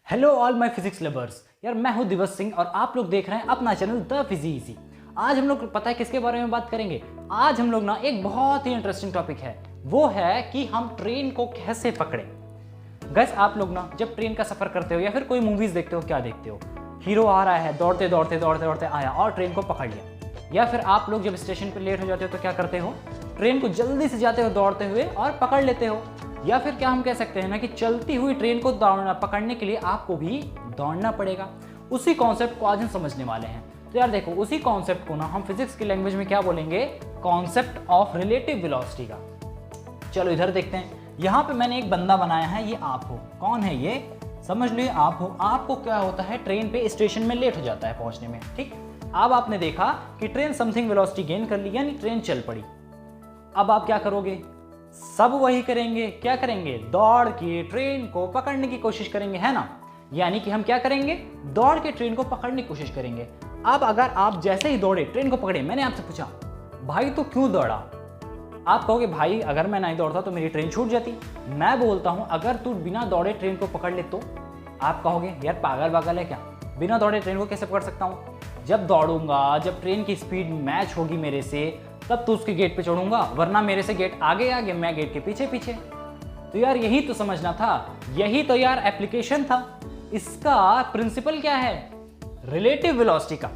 Hello all my physics lovers. यार मैं हूं दिवस सिंह और आप लोग देख रहे हैं अपना चैनल द फिजी। आज हम लोग पता है किसके बारे में बात करेंगे। आज हम लोग ना एक बहुत ही इंटरेस्टिंग टॉपिक है, वो है कि हम ट्रेन को कैसे पकड़ें। गैस आप लोग ना जब ट्रेन का सफर करते हो या फिर कोई मूवीज देखते हो, क्या देखते हो, हीरो आ रहा है, दौड़ते दौड़ते दौड़ते दौड़ते आया और ट्रेन को पकड़ लिया। या फिर आप लोग जब स्टेशन पर लेट हो जाते हो तो क्या करते हो, ट्रेन को जल्दी से जाते हो दौड़ते हुए और पकड़ लेते हो। या फिर क्या हम कह सकते हैं ना कि चलती हुई ट्रेन को दौड़ना पकड़ने के लिए आपको भी दौड़ना पड़ेगा। उसी कॉन्सेप्ट को आज हम समझने वाले हैं। तो यार देखो, उसी कॉन्सेप्ट को ना हम फिजिक्स की लैंग्वेज में क्या बोलेंगे, कॉन्सेप्ट ऑफ रिलेटिव वेलोसिटी का। चलो इधर देखते हैं। यहाँ पे मैंने एक बंदा बनाया है, ये आप हो। कौन है ये, समझ लो ये आप हो। आपको क्या होता है, ट्रेन पे स्टेशन में लेट हो जाता है पहुंचने में, ठीक। अब आपने देखा कि ट्रेन समथिंग वेलोसिटी गेन कर ली, यानी ट्रेन चल पड़ी। अब आप क्या करोगे, सब वही करेंगे। क्या करेंगे, दौड़ के ट्रेन को पकड़ने की कोशिश करेंगे, है ना। यानी कि हम क्या करेंगे, दौड़ के ट्रेन को पकड़ने की कोशिश करेंगे। अब अगर आप जैसे ही दौड़े ट्रेन को पकड़े, मैंने आपसे पूछा भाई तो क्यों दौड़ा, आप कहोगे भाई अगर मैं नहीं दौड़ता तो मेरी ट्रेन छूट जाती। मैं बोलता हूं अगर तू बिना दौड़े ट्रेन को पकड़ ले तो आप कहोगे यार पागल पागल है क्या, बिना दौड़े ट्रेन को कैसे पकड़ सकता हूं। जब दौड़ूंगा, जब ट्रेन की स्पीड मैच होगी मेरे से, तब तो उसके गेट पे चढ़ूंगा, वरना मेरे से गेट आगे आगे, मैं गेट के पीछे पीछे। तो यार यही तो समझना था, यही तो यार एप्लीकेशन था। इसका प्रिंसिपल क्या है, रिलेटिव वेलोसिटी का।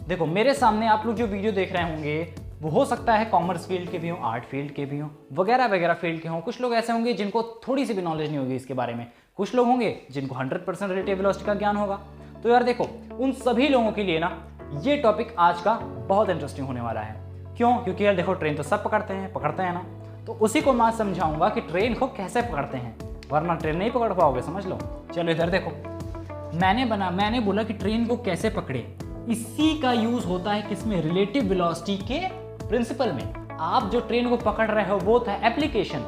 देखो मेरे सामने आप लोग जो वीडियो देख रहे होंगे वो हो सकता है कॉमर्स फील्ड के भी हों, आर्ट फील्ड के भी हों, वगैरह वगैरह फील्ड के हों। कुछ लोग ऐसे होंगे जिनको थोड़ी सी भी नॉलेज नहीं होगी इसके बारे में, कुछ लोग होंगे जिनको 100% रिलेटिव वेलोसिटी का ज्ञान होगा। तो यार देखो, उन सभी लोगों के लिए ना ये टॉपिक आज का बहुत इंटरेस्टिंग होने वाला है। क्यों, क्योंकि यार देखो ट्रेन तो सब पकड़ते हैं ना। तो उसी को मैं समझाऊंगा कि ट्रेन को कैसे पकड़ते हैं, वरना ट्रेन नहीं पकड़ पाओगे, समझ लो। चलो इधर देखो, मैंने बोला कि ट्रेन को कैसे पकड़े। इसी का यूज होता है किसमें, रिलेटिव वेलोसिटी के प्रिंसिपल में। आप जो ट्रेन को पकड़ रहे हो वो था एप्लीकेशन।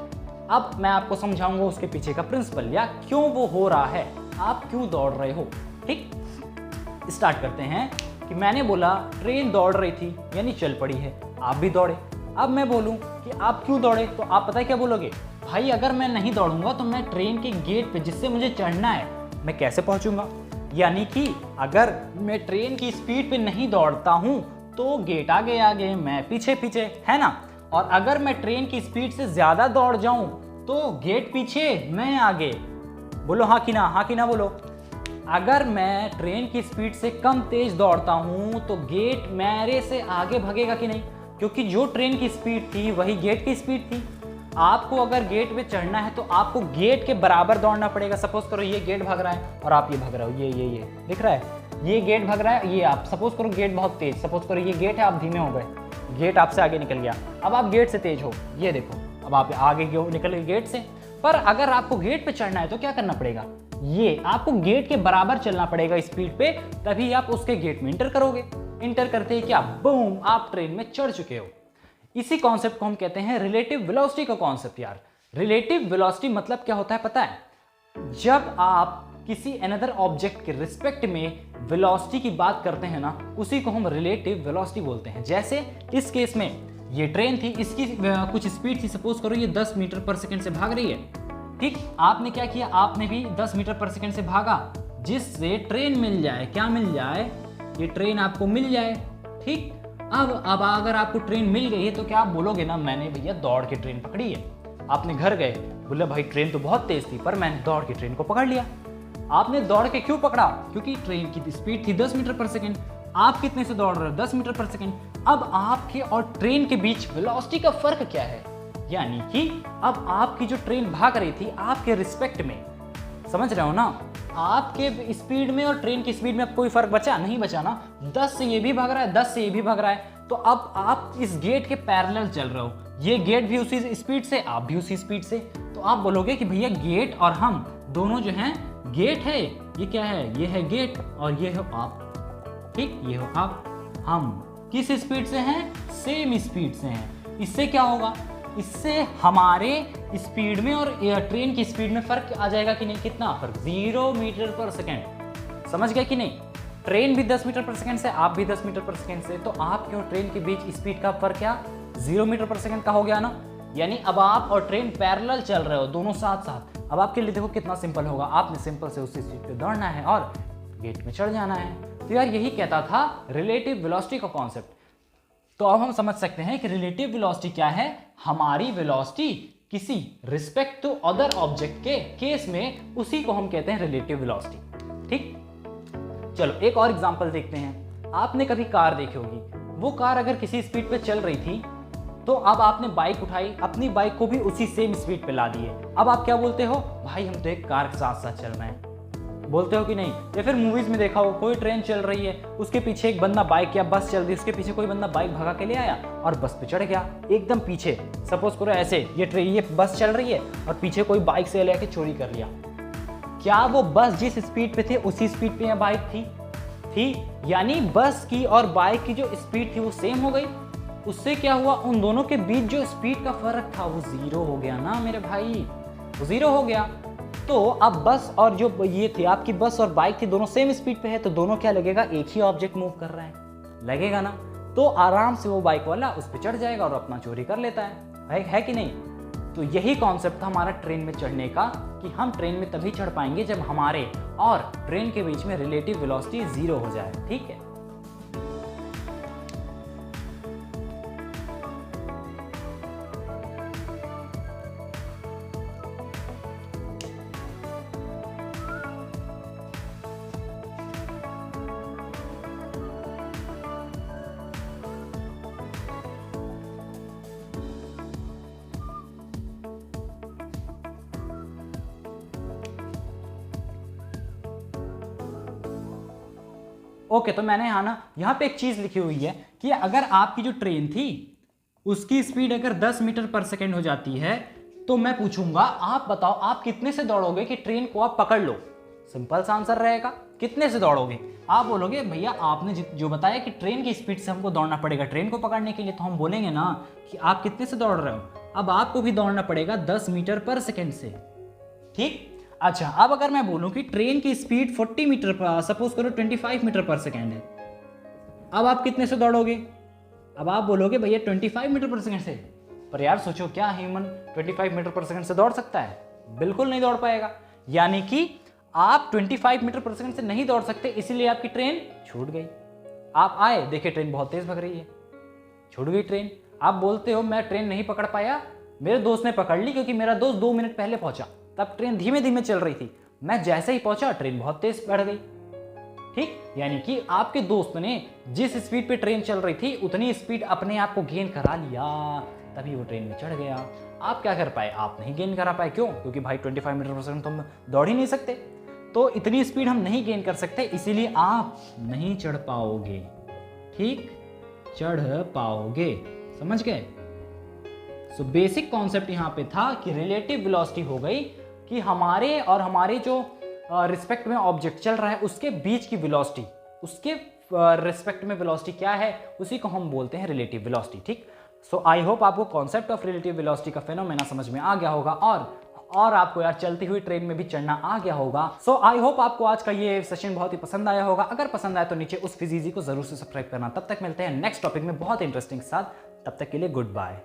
अब मैं आपको समझाऊंगा उसके पीछे का प्रिंसिपल, या क्यों वो हो रहा है, आप क्यों दौड़ रहे हो। ठीक, स्टार्ट करते हैं। कि मैंने बोला ट्रेन दौड़ रही थी, यानी चल पड़ी है, आप भी दौड़े। अब मैं बोलूं कि आप क्यों दौड़े, तो आप पता है क्या बोलोगे, भाई अगर मैं नहीं दौड़ूंगा तो मैं ट्रेन के गेट पे जिससे मुझे चढ़ना है मैं कैसे पहुंचूंगा। यानी कि अगर मैं ट्रेन की स्पीड पे नहीं दौड़ता हूं तो गेट आगे आगे, मैं पीछे पीछे, है ना। और अगर मैं ट्रेन की स्पीड से ज्यादा दौड़ जाऊं तो गेट पीछे, मैं आगे। बोलो हाँ कि ना बोलो। अगर मैं ट्रेन की स्पीड से कम तेज दौड़ता हूं तो गेट मेरे से आगे भागेगा कि नहीं, क्योंकि जो ट्रेन की स्पीड थी वही गेट की स्पीड थी। आपको अगर गेट पे चढ़ना है तो आपको गेट के बराबर दौड़ना पड़ेगा। सपोज करो ये गेट भाग रहा है और आप ये भाग रहे हो, ये दिख रहा है, ये गेट भाग रहा है, ये आप सपोज करो गेट बहुत तेज, सपोज करो ये गेट है, आप धीमे हो गए, गेट आपसे आगे निकल गया। अब आप गेट से तेज हो, ये देखो अब आप आगे निकल गए गेट से। पर अगर आपको गेट पे चढ़ना है तो क्या करना पड़ेगा, ये आपको गेट के बराबर चलना पड़ेगा स्पीड पे, तभी आप उसके गेट में इंटर करोगे। इंटर करते ही क्या, बूम, आप ट्रेन में चढ़ चुके हो। इसी कॉन्सेप्ट को हम कहते हैं रिलेटिव वेलोसिटी का कॉन्सेप्ट। यार रिलेटिव वेलोसिटी मतलब क्या होता है पता है, जब आप किसी अनदर ऑब्जेक्ट के रिस्पेक्ट में वेलोसिटी की बात करते हैं ना, उसी को हम रिलेटिव वेलोसिटी बोलते हैं। जैसे इस केस में ये ट्रेन थी, इसकी कुछ स्पीड थी, सपोज करो ये 10 मीटर पर सेकेंड से भाग रही है, ठीक। आपने क्या किया, आपने भी 10 मीटर पर सेकेंड से भागा, जिससे ट्रेन मिल जाए, क्या मिल जाए, ये ट्रेन आपको मिल जाए, ठीक। अब अगर आपको ट्रेन मिल गई है तो क्या आप बोलोगे ना, मैंने भैया दौड़ के ट्रेन पकड़ी है। आपने घर गए, बोले भाई ट्रेन तो बहुत तेज थी पर मैंने दौड़ के ट्रेन को पकड़ लिया। आपने दौड़ के क्यों पकड़ा, क्योंकि ट्रेन की स्पीड थी 10 मीटर पर सेकेंड, आप कितने से दौड़ रहे हो, 10 मीटर पर सेकेंड। अब आपके और ट्रेन के बीच वेलोसिटी का फर्क क्या है, यानी कि अब आपकी जो ट्रेन भाग रही थी आपके रिस्पेक्ट में, समझ रहे हो ना, आपके स्पीड में और ट्रेन की स्पीड में अब कोई फर्क बचा नहीं, बचा ना। 10 से ये भी भाग रहा है, 10 से ये भी भाग रहा है, तो अब आप इस गेट के पैरेलल चल रहे हो, ये गेट भी उसी स्पीड से, आप भी उसी स्पीड से। तो आप बोलोगे कि भैया गेट और हम दोनों जो हैं, गेट है, ये क्या है, ये है गेट और ये हो आप, ठीक, ये हो आप। हम किस स्पीड से हैं, सेम स्पीड से हैं। इससे क्या होगा, इससे हमारे स्पीड में और ट्रेन की स्पीड में फर्क आ जाएगा कि नहीं, कितना फर्क, 0 मीटर पर सेकेंड। समझ गया कि नहीं, ट्रेन भी 10 मीटर पर सेकेंड से, आप भी 10 मीटर पर सेकेंड से, तो आपके और ट्रेन के बीच स्पीड का फर्क क्या, 0 मीटर पर सेकेंड का हो गया ना। यानी अब आप और ट्रेन पैरेलल चल रहे हो, दोनों साथ साथ। अब आपके लिए देखो कितना सिंपल होगा, आपने सिंपल से उसी स्पीड पे दौड़ना है और गेट में चढ़ जाना है। तो यार यही कहता था रिलेटिव वेलोसिटी का कॉन्सेप्ट। तो अब हम समझ सकते हैं कि रिलेटिव वेलोसिटी क्या है, हमारी वेलोसिटी किसी रिस्पेक्ट टू अदर ऑब्जेक्ट के केस में, उसी को हम कहते हैं रिलेटिव वेलोसिटी। ठीक, चलो एक और एग्जांपल देखते हैं। आपने कभी कार देखी होगी, वो कार अगर किसी स्पीड पे चल रही थी तो अब आपने बाइक उठाई, अपनी बाइक को भी उसी सेम स्पीड पे ला दिए। अब आप क्या बोलते हो, भाई हम तो एक कार के साथ साथ चल रहे हैं, बोलते हो कि नहीं? या फिर मूवीज में देखा हो, कोई ट्रेन चल रही है, उसके पीछे एक बंदा बाइक या बस चल रही है, उसके पीछे कोई बंदा बाइक भगा के ले आया और बस पे चढ़ गया एकदम पीछे। सपोज करो ऐसे ये बस चल रही है और पीछे कोई बाइक से लेके चोरी कर लिया। क्या वो बस जिस स्पीड पे थे उसी स्पीड पे बाइक थी? यानी बस की और बाइक की जो स्पीड थी वो सेम हो गई। उससे क्या हुआ, उन दोनों के बीच जो स्पीड का फर्क था वो जीरो हो गया ना मेरे भाई, वो जीरो हो गया। तो अब बस और जो ये थे आपकी बस और बाइक थी, दोनों सेम स्पीड पे है, तो दोनों क्या लगेगा, एक ही ऑब्जेक्ट मूव कर रहा है, लगेगा ना। तो आराम से वो बाइक वाला उस पर चढ़ जाएगा और अपना चोरी कर लेता है कि नहीं? तो यही कॉन्सेप्ट था हमारा ट्रेन में चढ़ने का, कि हम ट्रेन में तभी चढ़ पाएंगे जब हमारे और ट्रेन के बीच में रिलेटिव वेलोसिटी जीरो हो जाए। ठीक है, ओके। तो मैंने यहाँ पे एक चीज लिखी हुई है कि अगर आपकी जो ट्रेन थी उसकी स्पीड अगर 10 मीटर पर सेकेंड हो जाती है, तो मैं पूछूंगा आप बताओ आप कितने से दौड़ोगे कि ट्रेन को आप पकड़ लो। सिंपल सा आंसर रहेगा, कितने से दौड़ोगे? आप बोलोगे भैया आपने जो बताया कि ट्रेन की स्पीड से हमको दौड़ना पड़ेगा ट्रेन को पकड़ने के लिए, तो हम बोलेंगे ना कि आप कितने से दौड़ रहे हो। अब आपको भी दौड़ना पड़ेगा 10 मीटर पर सेकेंड से। ठीक, अच्छा अब अगर मैं बोलूं कि ट्रेन की स्पीड 40 मीटर पर, सपोज करो 25 मीटर पर सेकेंड है, अब आप कितने से दौड़ोगे? अब आप बोलोगे भैया 25 मीटर पर सेकेंड से। पर यार सोचो, क्या ह्यूमन 25 मीटर पर सेकेंड से दौड़ सकता है? बिल्कुल नहीं दौड़ पाएगा। यानी कि आप 25 मीटर पर सेकेंड से नहीं दौड़ सकते, इसीलिए आपकी ट्रेन छूट गई। आप आए, देखिए ट्रेन बहुत तेज भग रही है, छूट गई ट्रेन। आप बोलते हो मैं ट्रेन नहीं पकड़ पाया, मेरे दोस्त ने पकड़ ली क्योंकि मेरा दोस्त 2 मिनट पहले पहुंचा, तब ट्रेन धीमे धीमे चल रही थी, मैं जैसे ही पहुंचा ट्रेन बहुत तेज बढ़ गई। ठीक, यानी कि आपके दोस्त ने जिस स्पीड पे ट्रेन चल रही थी उतनी स्पीड अपने आप को गेन करा लिया, तभी वो ट्रेन में चढ़ गया। आप क्या कर पाए? आप नहीं गेन करा पाए। क्यों? क्योंकि भाई 25 मीटर पर सेकंड तो हम दौड़ ही नहीं सकते, तो इतनी स्पीड हम नहीं गेन कर सकते, इसीलिए आप नहीं चढ़ पाओगे। ठीक, चढ़ पाओगे, समझ गए? सो बेसिक कॉन्सेप्ट यहां पे था कि रिलेटिव वेलोसिटी हो गई कि हमारे और हमारे जो रिस्पेक्ट में ऑब्जेक्ट चल रहा है उसके बीच की वेलोसिटी, उसके रिस्पेक्ट में वेलोसिटी क्या है, उसी को हम बोलते हैं रिलेटिव वेलोसिटी। ठीक, सो आई होप आपको कॉन्सेप्ट ऑफ रिलेटिव वेलोसिटी का फेनोमेना समझ में आ गया होगा और आपको यार चलती हुई ट्रेन में भी चढ़ना आ गया होगा। सो आई होप आपको आज का ये सेशन बहुत ही पसंद आया होगा। अगर पसंद आया तो नीचे उस फिजीजी को जरूर से सब्सक्राइब करना। तब तक मिलते हैं नेक्स्ट टॉपिक में बहुत इंटरेस्टिंग के साथ, तब तक के लिए गुड बाय।